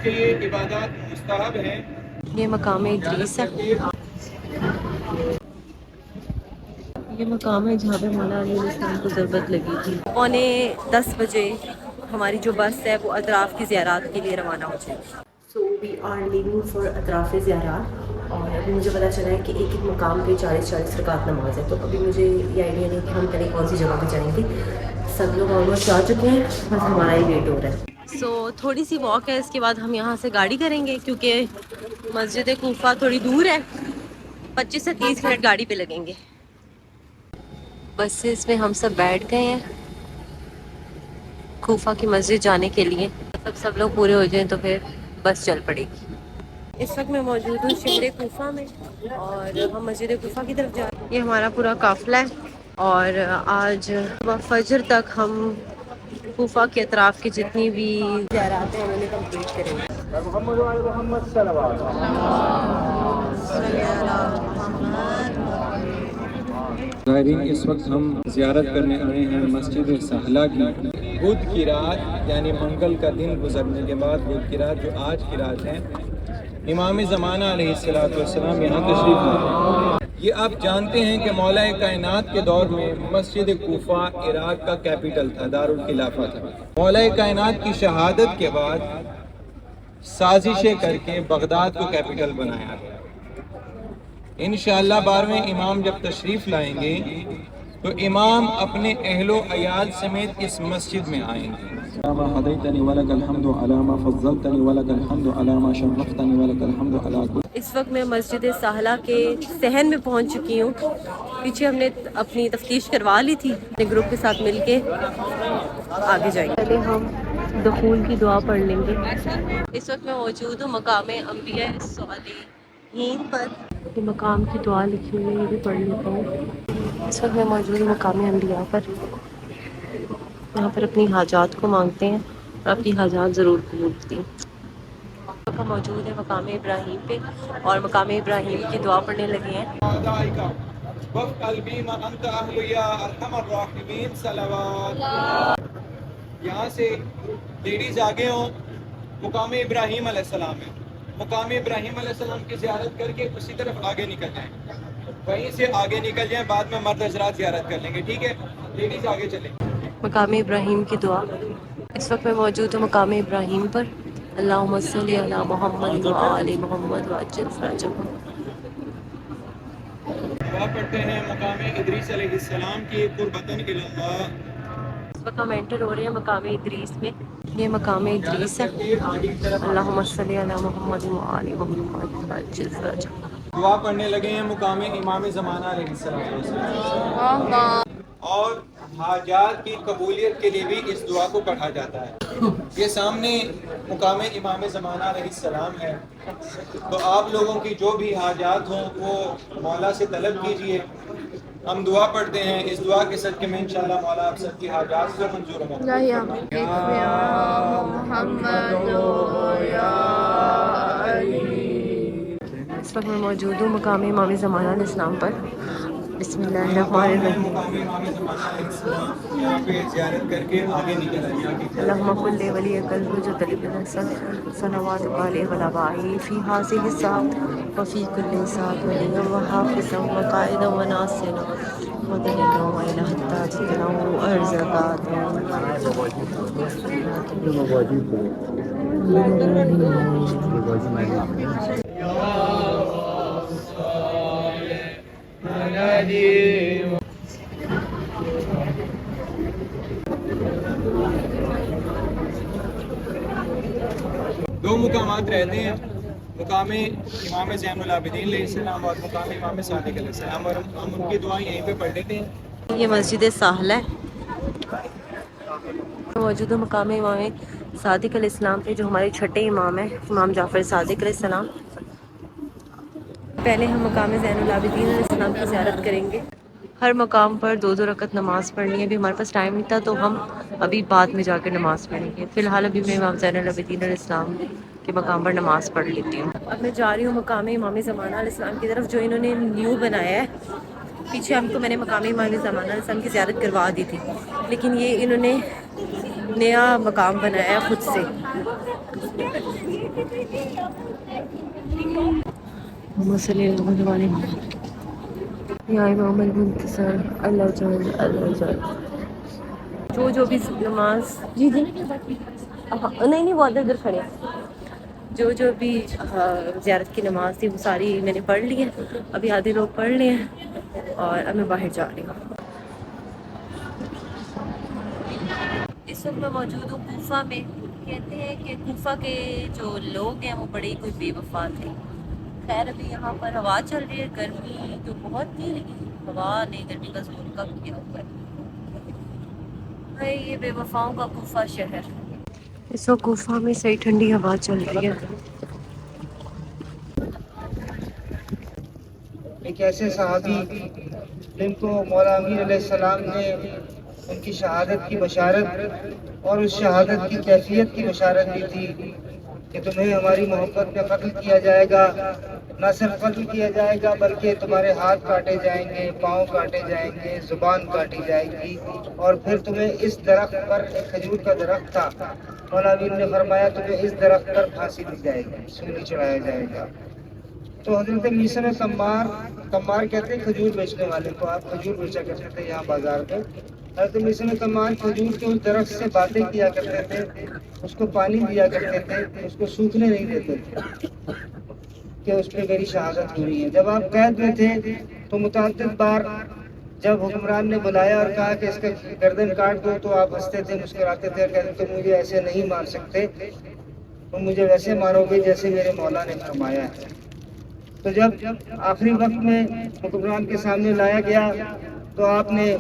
کہ یہ عبادات مستحب ہیں۔ یہ مقام ادریس ہے، یہ مقام ہے جہاں پہ مولانا علیہ السلام کو ضرورت لگی تھی۔ 9:45 ہماری جو بس ہے وہ اطراف کی زیارات کے لیے روانہ ہو جائے گی۔ سو وی آر لیونگ فار اطراف زیارات، اور ابھی مجھے پتہ چلا ہے کہ ایک ایک مقام پہ 40 رکعت نماز ہے، تو ابھی مجھے یہ آئیڈیا نہیں کہ ہم پہلے کون سی جگہ پہ جائیں گے۔ سب لوگ آلموسٹ آ چکے ہیں، بس ہمارا ہی ویٹ ہو رہا ہے۔ سو تھوڑی سی واک ہے، اس کے بعد ہم یہاں سے گاڑی کریں گے کیونکہ مسجد کوفہ تھوڑی دور ہے، 25 سے 30 منٹ گاڑی پہ لگیں گے۔ بسز میں ہم سب بیٹھ گئے ہیں کوفہ کی مسجد جانے کے لیے، سب لوگ پورے ہو جائیں تو پھر بس چل پڑے گی۔ اس وقت میں موجود ہوں شہر کوفہ میں، اور ہم مسجد کوفہ کی طرف جا رہے ہیں۔ یہ ہمارا پورا قافلہ ہے، اور آج فجر تک ہم کوفہ کے اطراف کی جتنی بھی زیارات ہیں انہیں کمپلیٹ کریں گے۔ زائرین، اس وقت ہم زیارت کرنے آئے ہیں مسجد سہلہ کی۔ بدھ کی رات یعنی منگل کا دن گزرنے کے بعد بدھ کی رات جو آج کی رات ہے، امام زمانہ علیہ السلام یہاں تشریف لائے۔ یہ آپ جانتے ہیں کہ مولا کائنات کے دور میں مسجد کوفہ عراق کا کیپٹل تھا، دارالخلافہ تھا۔ مولا کائنات کی شہادت کے بعد سازشیں کر کے بغداد کو کیپٹل بنایا گیا۔ انشاءاللہ 12ویں امام جب تشریف لائیں گے تو امام اپنے اہل و عیال سمیت اس مسجد میں آئیں گے۔ علامہ حضرتنی ولک الحمد علامہ فضلتنی ولک الحمد علامہ شرفتنی ولک الحمد علی۔ اس وقت میں مسجد سہلہ کے صحن میں پہنچ چکی ہوں۔ پیچھے ہم نے اپنی تفتیش کروا لی تھی، اپنے گروپ کے ساتھ مل کے آگے جائیں گے۔ پہلے ہم دخول کی دعا پڑھ لیں گے۔ اس وقت میں موجود ہوں مقام انبیاء صالحین پر، یہ مقام کی دعا لکھی ہوئی ہے، یہ بھی پڑھ لیتا ہوں۔ اس وقت میں موجود ہوں مقام انبیاء پر، یہاں پر اپنی حاجات کو مانگتے ہیں اور اپنی حاجات ضرور قبول ہوتی ہیں۔ ہم موجود ہیں مقام ابراہیم پہ، اور مقام ابراہیم کی دعا پڑھنے لگے ہیں۔ یہاں سے لیڈیز آگے ہوں، مقام ابراہیم علیہ السلام ہے، مقام ابراہیم علیہ السلام کی زیارت کر کے اسی طرف آگے نکل جائیں، وہیں سے آگے نکل جائیں، بعد میں مرد حضرات زیارت کر لیں گے، ٹھیک ہے؟ لیڈیز آگے چلیں۔ مقام ابراہیم کی دعا، اس وقت میں موجود ہوں مقام ابراہیم پر۔ اللہم صلی علی محمد و آل محمد وعجل فرجهم۔ دعا پڑھتے ہیں مقام ادریس علیہ السلام کی قربتاً الی اللہ۔ اس وقت ہم انٹر ہو رہے ہیں مقام ادریس میں، یہ مقام ادریس ہے۔ اللہم صلی علی محمد و آل محمد وعجل فرجهم۔ دعا پڑھنے لگے ہیں مقام امام زمانہ علیہ السلام، اور حاجات کی قبولیت کے لیے بھی اس دعا کو پڑھا جاتا ہے۔ یہ سامنے مقام امام زمانہ علیہ السلام ہے، تو آپ لوگوں کی جو بھی حاجات ہوں وہ مولا سے طلب کیجئے۔ ہم دعا پڑھتے ہیں، اس دعا کے صدقے میں انشاءاللہ مولا آپ سب کی حاجات کو منظور اس وقت میں موجود ہوں مقام امام زمانہ علیہ السلام پر۔ بسم اللہ الرحمن الرحیم۔ مقام امام زمانہ علیہ السلام یہاں پہ زیارت کر کے آگے نکل آئیے۔ اللہم کل ولی قلب جو طلب نصر صلوات علیہ وآلہ فی ہذہ الساعۃ وفی کل ساعۃ ولی و حافظا و قائدا و ناصرا ودلیلا و الہ تاجنا و ارزقاتا۔ دو مقامات رہتے ہیں، مقام امام زین العابدین علیہ السلام اور مقام امام صادق علیہ السلام، اور ہم ان کی دعائیں یہیں پہ پڑھ لیتے ہیں۔ یہ مسجد سہلہ ہے، موجود ہے مقام امام صادق علیہ السلام پہ، جو ہمارے چھٹے امام ہیں، امام جعفر صادق علیہ السلام۔ پہلے ہم مقام زین العابدین علیہ السلام کی زیارت کریں گے۔ ہر مقام پر 2 رکعت نماز پڑھنی ہے، ابھی ہمارے پاس ٹائم نہیں تھا تو ہم ابھی بعد میں جا کے نماز پڑھیں گے۔ فی الحال ابھی میں امام زین العابدین علیہ السلام کے مقام پر نماز پڑھ لیتی ہوں۔ اب میں جا رہی ہوں مقام امام زمانہ علیہ السلام کی طرف، جو انہوں نے نیو بنایا ہے۔ پیچھے ہم کو میں نے مقام امام زمانہ علیہ السلام کی زیارت کروا دی تھی، لیکن یہ انہوں نے نیا مقام بنایا ہے خود سے۔ یا امام المنتصر اللہ جان اللہ جان. جو بھی نماز جی نہیں وہ ادھر کھڑے ہیں. جو بھی زیارت کی نماز تھی وہ ساری میں نے پڑھ لی ہے. ابھی آدھے لوگ پڑھ لیے ہیں اور اب میں باہر جا رہی ہوں. اس وقت میں موجود ہوں کوفہ میں. کہتے ہیں کہ کوفہ کے جو لوگ ہیں وہ بڑے ہی کوئی بے وفا تھے. خیر ابھی یہاں پر ہوا چل رہی ہے. گرمی تو بہت تھی لیکن ہوا نے گرمی کا زور کم کیا ہوا ہے. یہ بے وفاؤں کا کوفہ شہر. اس وقت کوفہ میں صحیح ٹھنڈی ہوا چل رہی ہے. ایک ایسے صحابی جن کو مولا امین علیہ السلام نے ان کی شہادت کی بشارت اور اس شہادت کی کیفیت کی بشارت دی تھی کہ تمہیں ہماری محبت میں قتل کیا جائے گا. نہ صرف قتل کیا جائے گا بلکہ تمہارے ہاتھ کاٹے جائیں گے, پاؤں کاٹے جائیں گے, زبان کاٹی جائے گی, اور پھر تمہیں اس درخت پر, ایک کھجور کا درخت تھا, مولا امین نے فرمایا تمہیں اس درخت پر پھانسی دی جائے گی, سولی چڑھایا جائے گا. تو حضرت میثم تمار کہتے ہیں کھجور بیچنے والے کو, آپ کھجور بیچا کرتے تھے یہاں بازار میں. حضرت میثم تمار کھجور کے اس درخت سے باتیں کیا کرتے تھے, اس کو پانی دیا کرتے تھے, اس کو سوکھنے نہیں دیتے تھے کہ اس پہ میری شہادت ہوئی ہے. جب آپ قید میں تھے تو متعدد بار جب حکمران نے بلایا اور کہا کہ اس کا گردن کاٹ دو تو آپ ہنستے تھے, مسکراتے تھے اور کہتے تھے مجھے ایسے نہیں مار سکتے, تم مجھے ویسے مارو گے جیسے میرے مولا نے فرمایا ہے. تو جب آخری وقت میں حکمران کے سامنے لایا گیا تو آپ نے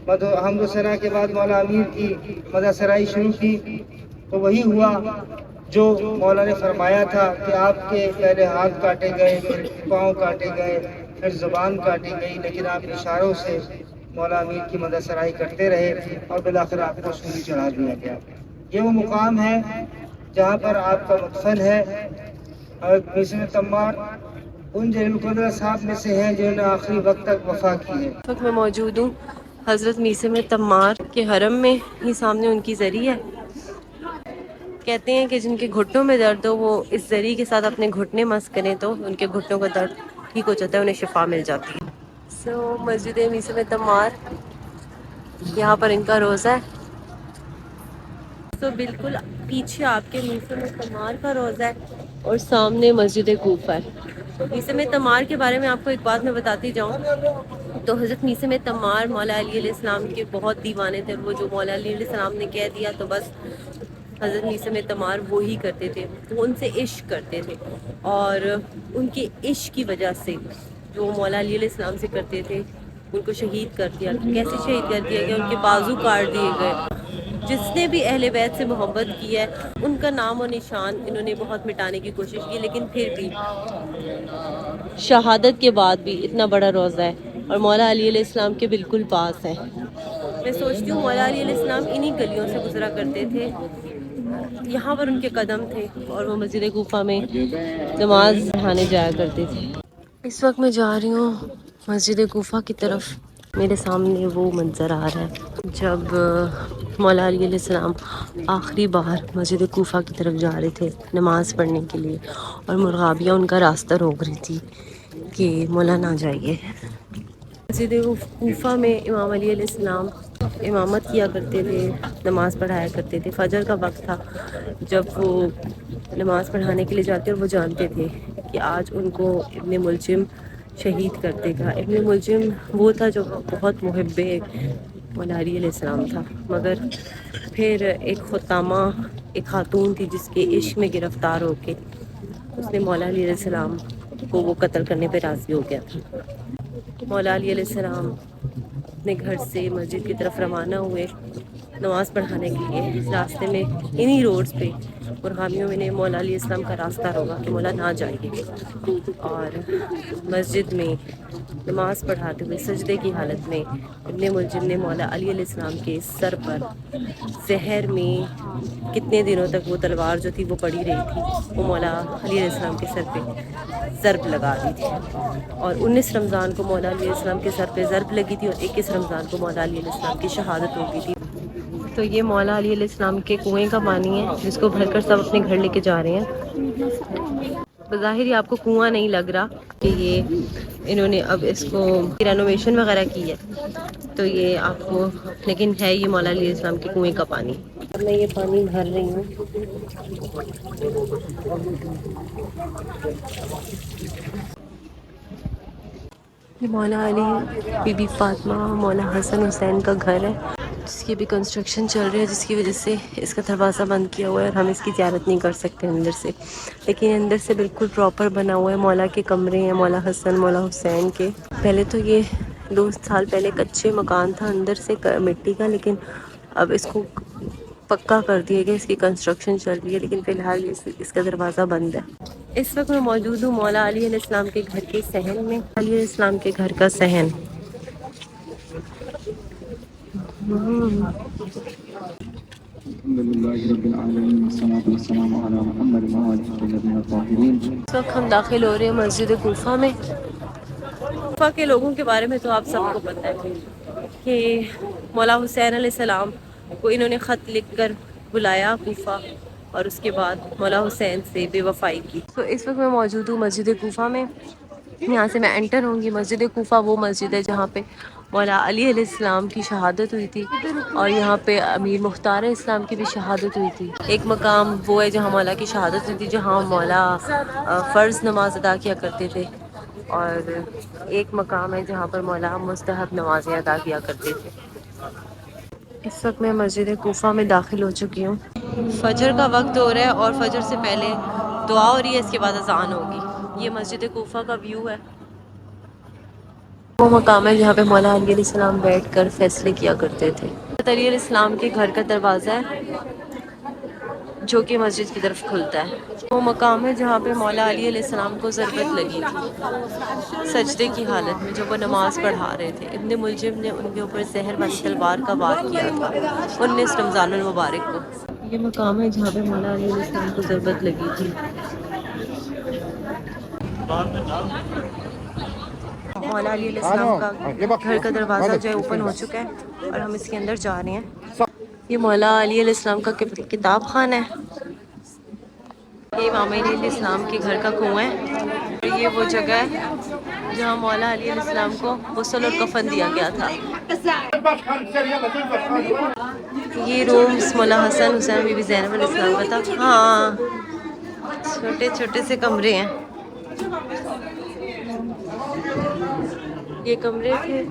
حمد و ثنا کے بعد مولا امیر کی مدح سرائی شروع کی. تو وہی ہوا جو مولا نے فرمایا تھا کہ آپ کے پہلے ہاتھ کاٹے گئے, پھر پاؤں کاٹے گئے, پھر زبان کاٹی گئی, لیکن آپ اشاروں سے مولا امیر کی مدح سرائی کرتے رہے اور بالآخر آپ کو سولی چڑھا دیا گیا. یہ وہ مقام ہے جہاں پر آپ کا مدفن ہے. اور میثم تمار ان جلیل القدر صاحب میں سے ہیں جنہوں نے آخری وقت تک وفا کی ہے. اس وقت میں موجود ہوں حضرت میثم تمار کے حرم میں. ہی سامنے ان کی زری ہے. کہتے ہیں کہ جن کے گھٹنوں میں درد ہو وہ اس زری کے ساتھ اپنے گھٹنے مس کریں تو ان کے گھٹنوں کا درد ٹھیک ہو جاتا ہے, انہیں شفا مل جاتی ہے. مسجد میثم تمار, یہاں پر ان کا روزہ ہے. تو بالکل پیچھے آپ کے میثم تمار کا روزہ ہے اور سامنے مسجد کوفہ ہے. میثم تمار کے بارے میں آپ کو ایک بات میں بتاتی جاؤں تو حضرت میثم تمار مولا علی علیہ السلام کے بہت دیوانے تھے. وہ جو مولا علی علیہ السلام نے کہہ دیا تو بس حضرت میثم تمار وہی کرتے تھے. وہ ان سے عشق کرتے تھے اور ان کے عشق کی وجہ سے جو مولا علی علیہ السلام سے کرتے تھے ان کو شہید کر دیا. کیسے شہید کر دیا گیا؟ ان کے بازو کاٹ دیے گئے. جس نے بھی اہل بیت سے محبت کی ہے ان کا نام و نشان انہوں نے بہت مٹانے کی کوشش کی, لیکن پھر بھی شہادت کے بعد بھی اتنا بڑا روزہ ہے اور مولا علی علیہ السلام کے بالکل پاس ہے. میں سوچتی ہوں مولا علی علیہ السلام انہی گلیوں سے گزرا کرتے تھے, یہاں پر ان کے قدم تھے اور وہ مسجد کوفہ میں نماز پڑھانے جایا کرتے تھے. اس وقت میں جا رہی ہوں مسجد کوفہ کی طرف. میرے سامنے وہ منظر آ رہا ہے جب مولا علی علیہ السلام آخری بار مسجد کوفہ کی طرف جا رہے تھے نماز پڑھنے کے لیے, اور مرغابیاں ان کا راستہ روک رہی تھی کہ مولا نہ جائیے. مسجد کوفہ میں امام علی علیہ السلام امامت کیا کرتے تھے, نماز پڑھایا کرتے تھے. فجر کا وقت تھا جب وہ نماز پڑھانے کے لیے جاتے اور وہ جانتے تھے کہ آج ان کو ابن ملجم شہید کر دے گا. ابن ملجم وہ تھا جو بہت محب مولا علی علیہ السلام تھا, مگر پھر ایک خطامہ, ایک خاتون تھی جس کے عشق میں گرفتار ہو کے اس نے مولا علی علیہ السلام کو وہ قتل کرنے پہ راضی ہو گیا تھا. مولا علی علیہ السلام اپنے گھر سے مسجد کی طرف روانہ ہوئے نماز پڑھانے کے لیے. راستے میں انہی روڈز پہ مرغابیوں میں نے مولا علیہ السلام کا راستہ روکا کہ مولا نہ جائیے, اور مسجد میں نماز پڑھاتے ہوئے سجدے کی حالت میں ابن ملجم نے مولا علی علیہ السلام کے سر پر زہر میں کتنے دنوں تک وہ تلوار جو تھی وہ پڑی رہی تھی, وہ مولا علی علیہ السلام کے سر پہ ضرب لگا دی تھی. اور 19 رمضان کو مولا علیہ السلام کے سر پہ ضرب لگی تھی اور 21 رمضان کو مولا علی علیہ السلام کی شہادت ہو گئی تھی. تو یہ مولا علی علیہ السلام کے کنویں کا پانی ہے جس کو بھر کر سب اپنے گھر لے کے جا رہے ہیں. بظاہر یہ آپ کو کنواں نہیں لگ رہا کہ یہ انہوں نے اب اس کو رینوویشن وغیرہ کی ہے تو یہ آپ کو، لیکن ہے یہ مولا علی علیہ السلام کے کنویں کا پانی. اب میں یہ پانی بھر رہی ہوں. یہ مولا علی، بی بی فاطمہ، مولا حسن حسین کا گھر ہے جس کی بھی کنسٹرکشن چل رہی ہے، جس کی وجہ سے اس کا دروازہ بند کیا ہوا ہے اور ہم اس کی زیارت نہیں کر سکتے اندر سے. لیکن اندر سے بالکل پراپر بنا ہوا ہے. مولا کے کمرے ہیں، مولا حسن مولا حسین کے. پہلے تو یہ 2 سال پہلے کچے مکان تھا اندر سے مٹی کا، لیکن اب اس کو پکا کر دیا گیا. اس کی کنسٹرکشن چل رہی ہے لیکن فی الحال اس کا دروازہ بند ہے. اس وقت میں موجود ہوں مولا علی علیہ السلام کے گھر کے صحن میں. علی علیہ السلام کے گھر کا صحن. اس وقت ہم داخل ہو رہے ہیں مسجد کوفہ میں. کوفہ کے لوگوں کے بارے میں تو آپ سب کو پتہ ہے کہ مولا حسین علیہ السلام کو انہوں نے خط لکھ کر بلایا کوفہ اور اس کے بعد مولا حسین سے بے وفائی کی. تو اس وقت میں موجود ہوں مسجد کوفہ میں. یہاں سے میں انٹر ہوں گی. مسجد کوفہ وہ مسجد ہے جہاں پہ مولا علی علیہ السلام کی شہادت ہوئی تھی اور یہاں پہ امیر مختار اسلام کی بھی شہادت ہوئی تھی. ایک مقام وہ ہے جہاں مولا کی شہادت ہوئی تھی، جہاں مولا فرض نماز ادا کیا کرتے تھے، اور ایک مقام ہے جہاں پر مولا مستحب نمازیں ادا کیا کرتے تھے. اس وقت میں مسجد کوفہ میں داخل ہو چکی ہوں. فجر کا وقت ہو رہا ہے اور فجر سے پہلے دعا ہو رہی ہے، اس کے بعد اذان ہوگی. یہ مسجد کوفہ کا ویو ہے. وہ مقام ہے جہاں پہ مولا علی علیہ السلام بیٹھ کر فیصلے کیا کرتے تھے. علی علیہ السلام کے گھر کا دروازہ ہے جو کہ مسجد کی طرف کھلتا ہے. وہ مقام ہے جہاں پہ مولا علی علیہ السلام کو ضربت لگی تھی سجدے کی حالت میں، جب وہ نماز پڑھا رہے تھے. ابن ملجم نے ان کے اوپر زہر والی تلوار کا وار کیا تھا 19 رمضان المبارک کو. یہ مقام ہے جہاں پہ مولا علی علیہ السلام کو ضربت لگی تھی. مولا علی علیہ السلام کا گھر کا دروازہ جو ہے اوپن ہو چکا ہے اور ہم اس کے اندر جا رہے ہیں. یہ مولا علی علیہ السلام کا کتاب خانہ ہے. یہ امام علی علیہ السلام کے گھر کا کنواں ہے. یہ وہ جگہ ہے جہاں مولا علی علیہ السلام کو غسل اور کفن دیا گیا تھا. یہ رومز مولا حسن حسین بی بی زینب علیہ السلام کا تھا. ہاں، چھوٹے چھوٹے سے کمرے ہیں. یہ کمرے تھے.